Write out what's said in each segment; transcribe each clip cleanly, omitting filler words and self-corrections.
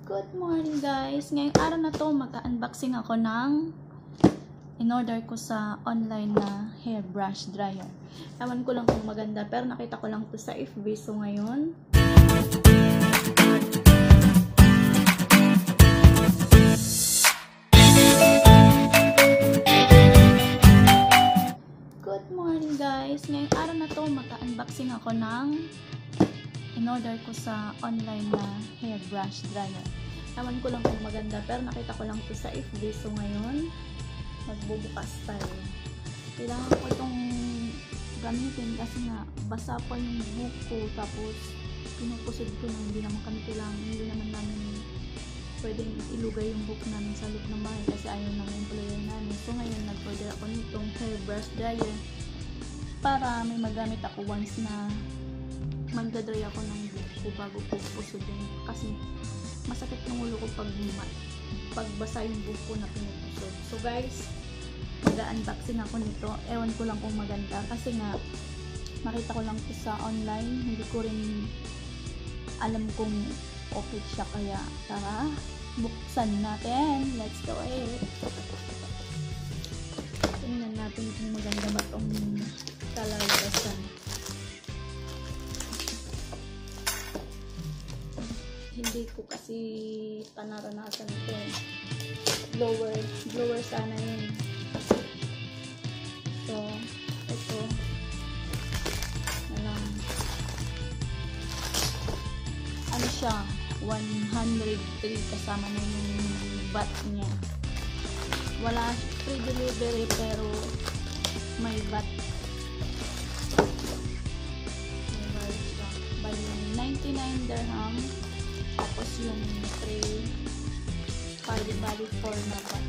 Good morning guys! Ngayong araw na to mag-unboxing ako ng in-order ko sa online na hairbrush dryer. Ewan ko lang kung maganda pero nakita ko lang to sa FB. So ngayon good morning guys! Ngayong araw na to mag-unboxing ako ng in-order ko sa online na hairbrush dryer. Ewan ko lang kung maganda pero nakita ko lang to sa FB. So ngayon magbubukas tayo. Kailangan ko itong gamitin kasi nga basa pa yung buhok ko, tapos pinupusod ko nang hindi naman kami kailangan, hindi naman namin pwedeng ilugay yung buhok namin sa loob ng bahay kasi ayaw ng employer namin. So ngayon nag-order ako nitong hairbrush dryer para may magamit ako once na magdadry ako ng buhok ko bago ko pusodin kasi masakit ng ulo ko pag basa yung buhok ko na pinupusod. So guys, mag-unboxing ako nito. Ewan ko lang kung maganda kasi nga makita ko lang ito sa online, hindi ko rin alam kung okay siya, kaya tara buksan natin. Let's go ahead. Tingnan natin kung maganda ba itong kalalabasan. Hindi ko kasi panaranasan ito. Blower sana yun. So, ito na lang. Ano siya? 103 kasama na yung bat niya. Wala free delivery pero may bat. May bat siya. Bali 99 dirham. Tapos yung 3 bali 4 na bat.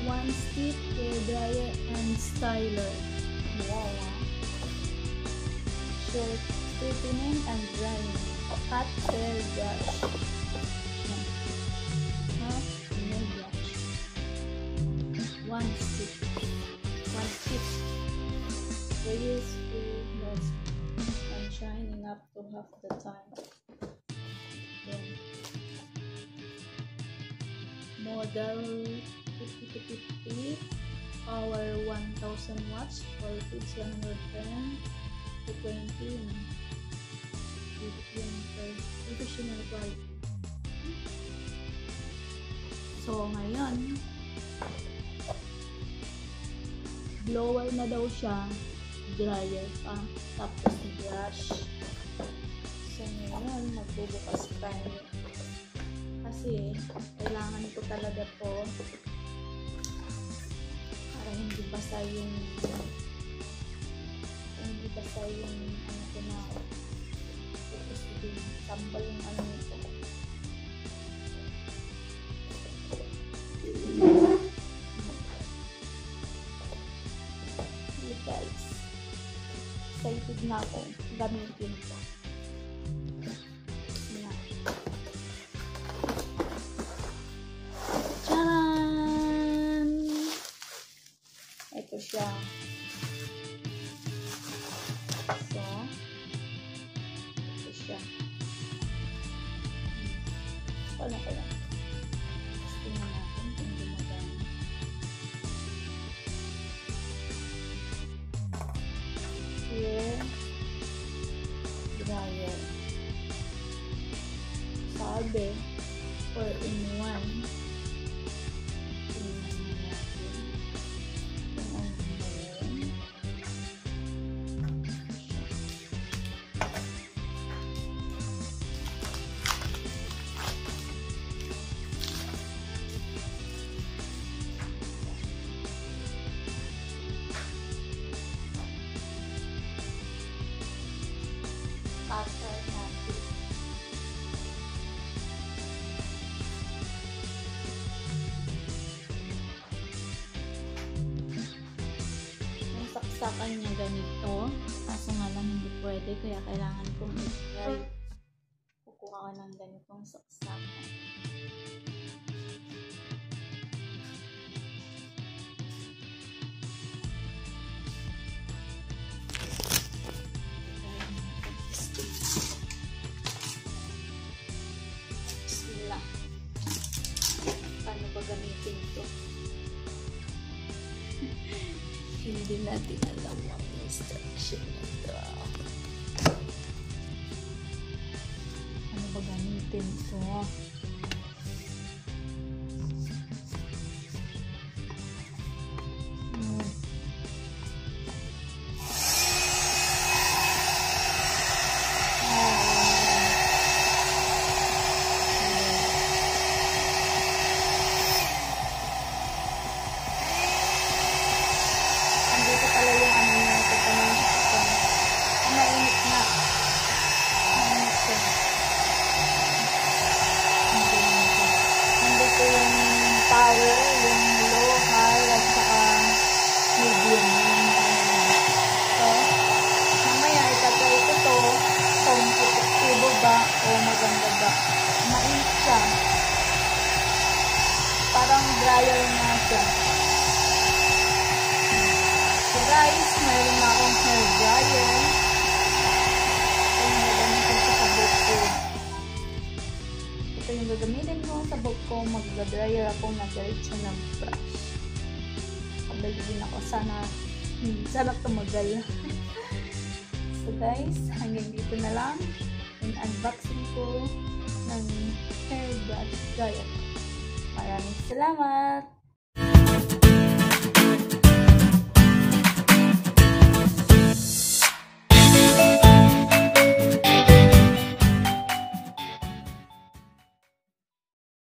One stick hair dryer and styler. Wow. Short straightening and drying. Hot hair brush. Hot hair brush. One stick. Release free notes. I'm shining up to half the time. Then model 50-50, power 1000 watts, voltage 110 to 20, professional quality. So ngayon blower na daw siya, dryer pa, tapos brush. So ngayon magbubukas tayo kasi kailangan ko talaga to para hindi basa yung ano ko na tapos tambal yung ano nito. Hey guys, excited na ako gamitin ko. Ito siya. So, ito siya. Wala ko lang. Tingnan natin kung gumagana. Hair dryer. Sabi, 4-in-1. After natin. Yung saksakan niya ganito. Kaso nga lang hindi pwede. Kaya kailangan kong i-try. Kukuha ka ng ganitong saksakan. Hindi natin alam ang instruction na ito. Ano ba gamitin ito? Andito pala yung ano niya. Ito pa na yung mainit na. Mainit siya. Nandito yung power, yung low, high, at saka medium. So, mamaya itatry ko to kung epektibo ba o maganda ba. Mainit siya. Parang dryer na siya. So guys, mayroon na akong hair dryer. Ito yung gagamitin ko sa buhok ko. Ito yung gagamitin ko sa buhok ko. Mag-dryer ako na diretso ng brush. Pabalikin ako. Sana tumagal. So guys, hanggang dito na lang. Yung unboxing ko ng hair brush dryer. Maraming salamat!